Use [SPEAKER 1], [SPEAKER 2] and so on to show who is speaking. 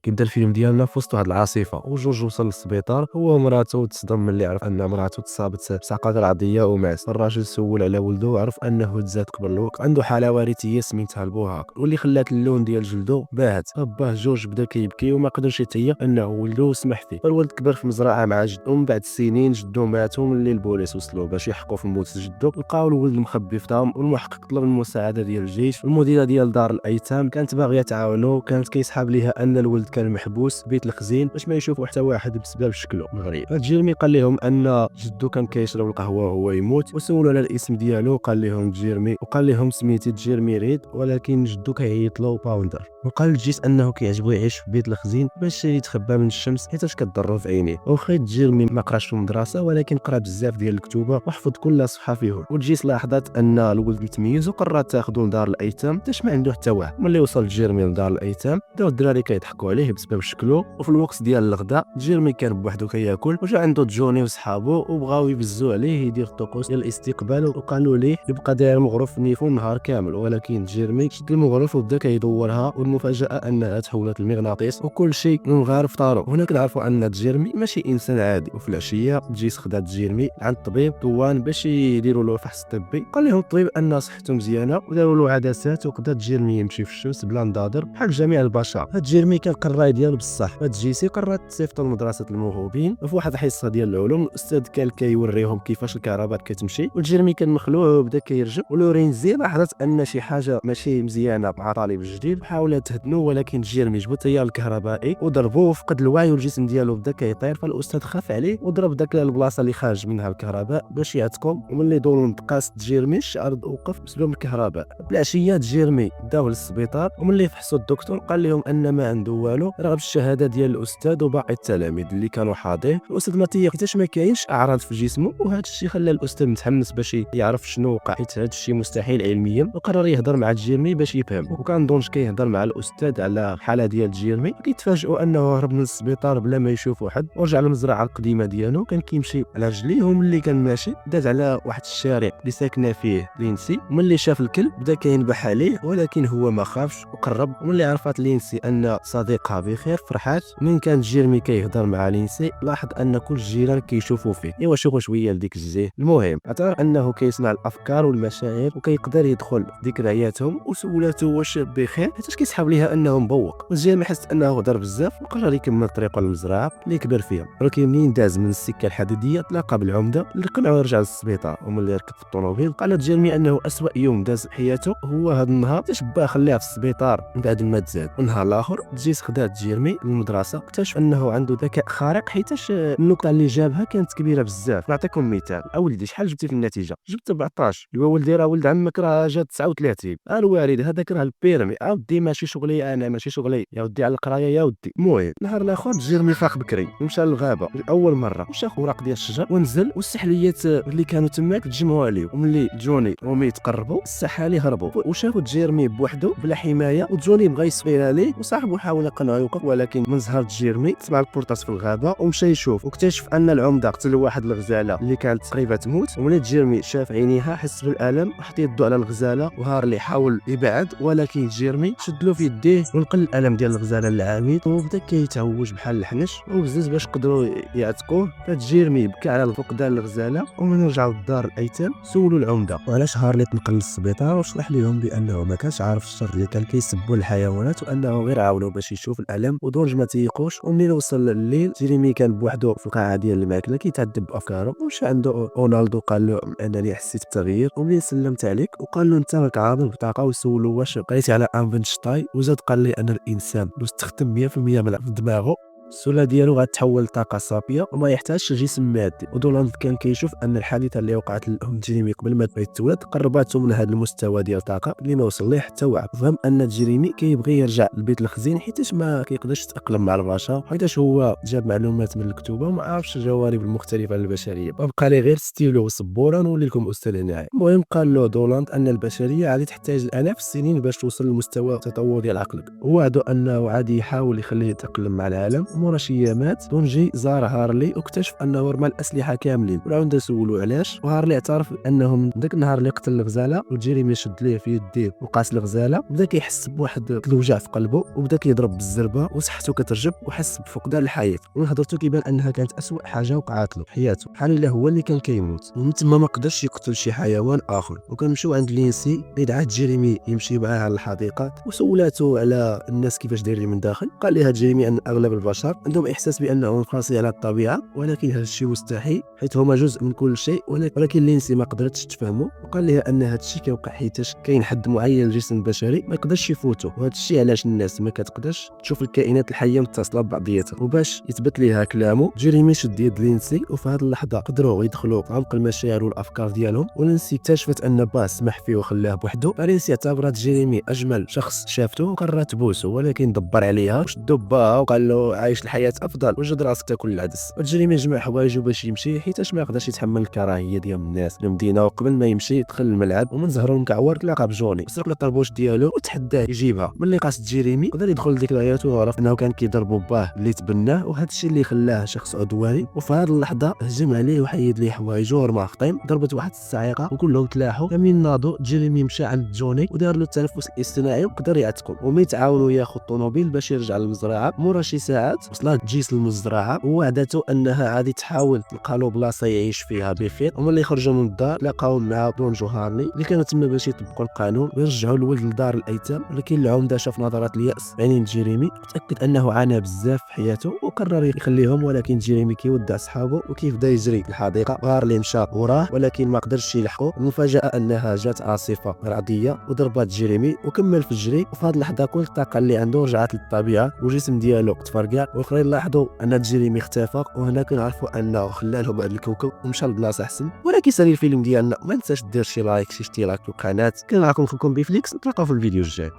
[SPEAKER 1] كيبدا الفيلم ديالنا في وسط واحد العاصفه، وجورج وصل للسبيطار هو ومراته، تصدم ملي عرف ان مراته تصابت بسقطه عضليه وماس. الراجل سول على ولده وعرف انه تزاد قبل الوقت، عنده حاله وراثيه سميتها البوهاق واللي خلات اللون ديال جلده باهت. باه جورج بدا كيبكي وما قدرش يتهيأ انه ولده سمح فيه. الولد كبر في مزرعه مع جدو، ومن بعد سنين جدو ماتوا. ملي البوليس وصلوا باش يحققوا في موت جدو، لقاو الولد مخبي في دارهم، والمحقق طلب المساعده ديال الجيش. المديره ديال دار الايتام كانت باغيه تعاونو، كانت كيسحاب ليها ان الولد كان محبوس بيت الخزين باش ما يشوفوا حتى واحد بسبب شكله غريب. جيرمي قال لهم ان جدو كان كيشرب القهوه وهو يموت، وسولوا على الاسم ديالو، قال لهم جيرمي، وقال لهم سميتي جيرمي ريد، ولكن جدو كيعيط له باوندر. وقال الجيس انه كيعجبو يعيش في بيت الخزين باش يتخبى من الشمس حيت كضرو في عينيه. وخيت جيرمي ما قراش في المدرسه، ولكن قرا بزاف ديال الكتوبه وحفظ كل صفحه فيهم. والجيس لاحظت ان الولد متميز وقررت تاخذو لدار الايتام حتى ما عنده حتى واحد. ملي وصل جيرمي لدار الايتام بداو الدراري كيضحكوا عليه بسبب شكله. وفي الوقت ديال الغداء جيرمي كان بوحدو كياكل، وجا عنده جوني وصحابو وبغاو يبزوا عليه يدير الطقوس ديال الاستقبال، وقالوا ليه يبقى داير مغرف نيفو النهار كامل. ولكن جيرمي شد المغرف وبدا كيدورها، والمفاجاه انها تحولت لمغناطيس وكل شيء من غير في طارو. هنا كنعرفوا ان جيرمي ماشي انسان عادي. وفي العشيه جيس خدات جيرمي عند الطبيب دوان باش يديروا له فحص طبي. قال لهم الطبيب ان صحته مزيانه وداروا له عدسات، وقدر جيرمي يمشي في الشمس بلا نضاضر بحال جميع البشر. هاد جيرمي كان قراي ديالو بصح. هاد جيسي قررت تصيفطو لمدرسه الموهوبين. في واحد الحصه ديال العلوم الاستاذ كان كيوريهم كيفاش الكهرباء كتمشي، وجيرمي كان مخلوع وبدا كيرجم. ولورينزي لاحظت ان شي حاجه ماشي مزيانه مع طالب جديد، حاولت تهدنو، ولكن جيرمي جبو التيار الكهربائي وضربوه، فقد الوعي والجسم ديالو بدا كيطير. فالاستاذ خاف عليه وضرب داك البلاصه اللي خارج منها الكهرباء باش يعتقهم. وملي دولون قاست جيرمي الشعر وقف بسبب الكهرباء. بالعشيه جيرمي داوه للسبيطار، وملي فحصوا الدكتور قال لهم ان ما عنده والو رغم الشهاده ديال الاستاذ وباقي التلاميذ اللي كانوا حاضرين. الاستاذ ما تيق حيت ما كاينش اعراض في جسمه، وهذا الشيء خلى الاستاذ متحمس باش يعرف شنو وقع، حيت هذا الشيء مستحيل علميا. وقرر يهضر مع جيرمي باش يفهم، وكان دونج كيهضر مع الاستاذ على الحاله ديال جيرمي. كيتفاجئوا انه هرب من السبيطار بلا ما يشوفوا حد، ورجع للمزرعه القديمه ديالو. كان كيمشي على رجليه، وملي كان ماشي داز على واحد الشارع اللي ساكنه فيه لينسي. وملي شاف الكلب بدا كينبح عليه، ولكن هو ما خافش وقرب. وملي عرفت لينسي ان صديقها بخير فرحات. من كان جيرمي كيهضر مع لينسي لاحظ ان كل الجيران كيشوفوا فيه. ايوا شوفوا شويه لديك الجزيه. المهم اعترف انه كيسمع الافكار والمشاعر وكيقدر يدخل ذكرياتهم، وسولته واش بخير حيت كيسحب ليها انه مبوق. وجيرمي حس انه هضر بزاف وقرر يكمل طريقه للمزرعه اللي كبر فيها. ولكن منين داز من السكه الحديديه تلاقى بالعمده اللي قنعه يرجع للسبيطار. وملي ركب في الطوموبيل قال جيرمي انه اسوأ يوم داز بحياته هو هذا النهار تشبه خليها في السبيطار من بعد ما تزاد. ونهار الاخر جيس خدات جيرمي للمدرسه، اكتشف انه عنده ذكاء خارق حيتاش النقطه اللي جابها كانت كبيره بزاف. نعطيكم مثال، اوليدي شحال جبتي في النتيجه؟ جبت 14. الولدي راه ولد عمك راه جات 39. الوالد هذاك راه البيرمي. ودي ماشي شغلي انا، ماشي شغلي يا ودي على القرايه يا ودي. المهم نهار الاخر جيرمي فاق بكري ومشى للغابه لاول مره، وشاف اوراق ديال الشجر ونزل، والسحليات اللي كانوا تماك تجمعوا عليه. وملي جوني ومي تقربوا السحالي هربوا، وشافوا جيرمي بوحده بلا حمايه. وجوني بغى يصفير عليه وصاحبه حاول يقنعه يوقف، ولكن من زهر جيرمي سمع البورطاس في الغابه ومشى يشوف، واكتشف ان العمده قتل واحد الغزاله اللي كانت قريبه تموت. وملي جيرمي شاف عينيها حس بالالم وحط يده على الغزاله وهار اللي حاول يبعد، ولكن جيرمي شد له في يديه ونقل الالم ديال الغزاله العميد، وبدا كيتهوج بحال الحنش وبزز باش قدروا يعتقوه. فجيرمي بكى على فقدان الغزاله. ومن رجعوا للدار الايتام سولوا العمده وعلاش هار اللي تنقل للسبيطار، وشرح لهم بانه ما كانش عارف الشر اللي كان كيسبوا الحيوانات، وانه غير عاونوا باش يشوف الالم. ودونج ما تيقوش. ومنين وصل الليل جيرمي كان بوحده في القاعه ديال الماكله كيتعذب بافكاره. ومشى عنده رونالدو قال له انني حسيت بتغيير. ومنين سلمت عليك وقال له انت راك عامل بطاقه، وسولو واش قريتي على اينشتاين، وزاد قال لي ان الانسان لو استخدم 100% من دماغه السوله ديالو غتحول لطاقه صافيه وما يحتاجش جسم مادي. ودونالد كان كيشوف ان الحادثه اللي وقعت لهم جيريمي قبل ما يتولد قرباتو من هذا المستوى ديال الطاقه اللي ما وصل ليه حتى وعي. فهم ان جيريمي كيبغي يرجع لبيت الخزين حيتاش ما كيقدرش يتاقلم مع البشر، حيتاش هو جاب معلومات من الكتوبه وما عارفش الجوانب المختلفه للبشريه. وبقى لي غير ستيلو وسبوره نولي لكم استاذ هنايا. المهم قال له دونالد ان البشريه غادي تحتاج الاف السنين باش توصل لمستوى التطور ديال عقلك. ووعدو انه عادي يحاول يخليه يتاقلم مع العالم مورا شي ايامات دونجي زار هارلي واكتشف انه رمى الاسلحه كاملين، والعمده سولو علاش، وهارلي اعترف انهم ذاك النهار اللي قتل الغزاله وجيريمي شد ليه في يديه وقاس الغزاله، بدا كيحس بواحد الوجع في قلبه وبدا كيضرب بالزربه وصحته كترجب وحس بفقدان الحياه. ومن هضرته كيبان انها كانت اسوء حاجه وقعت له في حياته، بحال الا هو اللي كان كيموت. ومن تما ما قدرش يقتل شي حيوان اخر. وكنمشيو عند لينسي اللي دعات جيريمي يمشي معاها للحديقه وسولاتو على الناس كيفاش دايرين من داخل. قال لها جيريمي ان اغلب البشر عندهم احساس بانهم قاسيين على الطبيعه، ولكن هذا الشيء مستحيل حيث هما جزء من كل شيء. ولكن لينسي ما قدرتش تفهمه، وقال لها ان هذا الشيء كيوقع حيتاش كاين حد معين للجسم البشري ما يقدرش يفوتو، وهذا الشيء علاش الناس ما كتقدرش تشوف الكائنات الحيه متصله ببعضياتها. وباش يثبت ليها كلامه جيريمي شد يد لينسي، وفي هذه اللحظه قدروا يدخلوا في عمق المشاعر والافكار ديالهم. ولينسي اكتشفت ان باس سمح فيه وخلاه بوحده. لينسي اعتبرت جيريمي اجمل شخص شافته وقررت تبوسه، ولكن دبر عليها وشدو باها وقال له عايش الحياه افضل وجد راسك تاكل العدس. وجيريمي جمع حوايجه باش يمشي حيتاش ما يقدرش يتحمل الكراهيه ديال الناس المدينه. وقبل ما يمشي دخل الملعب ومن زهرو المكعور تلاقى بجوني سرق الطربوش ديالو وتحداه يجيبها. ملي قاصد جيريمي قدر يدخل لذكرياته وعرف انه كان كيضربو باه اللي تبناه، وهذا الشيء اللي خلاه شخص عدواني. وفي هذه اللحظه هجم عليه وحيد ليه حوايجه ورماه في طين. ضربت واحد الصاعقه وكلهم تلاحوا. من ناضوا جيريمي مشى عند جوني ودار له التنفس الاصطناعي وقدر يعتقو، وما يتعاونوا ياخذ طوموبيل باش يرجع للمزرعه. مورا شي ساعات وصلت جيس للمزرعه ووعدته انها غادي تحاول تلقى له بلاصه يعيش فيها بخير. وملي خرجوا من الدار لقاو مع دونجو هارلي اللي كانوا تما باش يطبقوا القانون ويرجعوا الولد لدار الايتام. ولكن العمده شاف نظرات الياس بعينين جيريمي، تاكد انه عانى بزاف في حياته وقرر يخليهم. ولكن جيريمي كيودع صحابه وكيف بدا يجري في الحديقه. هارلي مشى وراه ولكن ما قدرش يلحقه. المفاجاه انها جات عاصفه رعديه وضربات جيريمي وكمل في الجري. وفي هذه اللحظه كل الطاقه اللي عنده رجعت للطبيعه والجسم ديالو تفرقع. والاخرين لاحظوا ان جيريمي اختفى، وهنا كنعرفوا انه خلالهم هذا الكوكب ومشى لبلاصه احسن. ولكن سالي الفيلم ديالنا ما تنساش دير شي لايك شي اشتراك في القناه. كان معكم خوكم بيفليكس، نتلاقاو في الفيديو الجاي.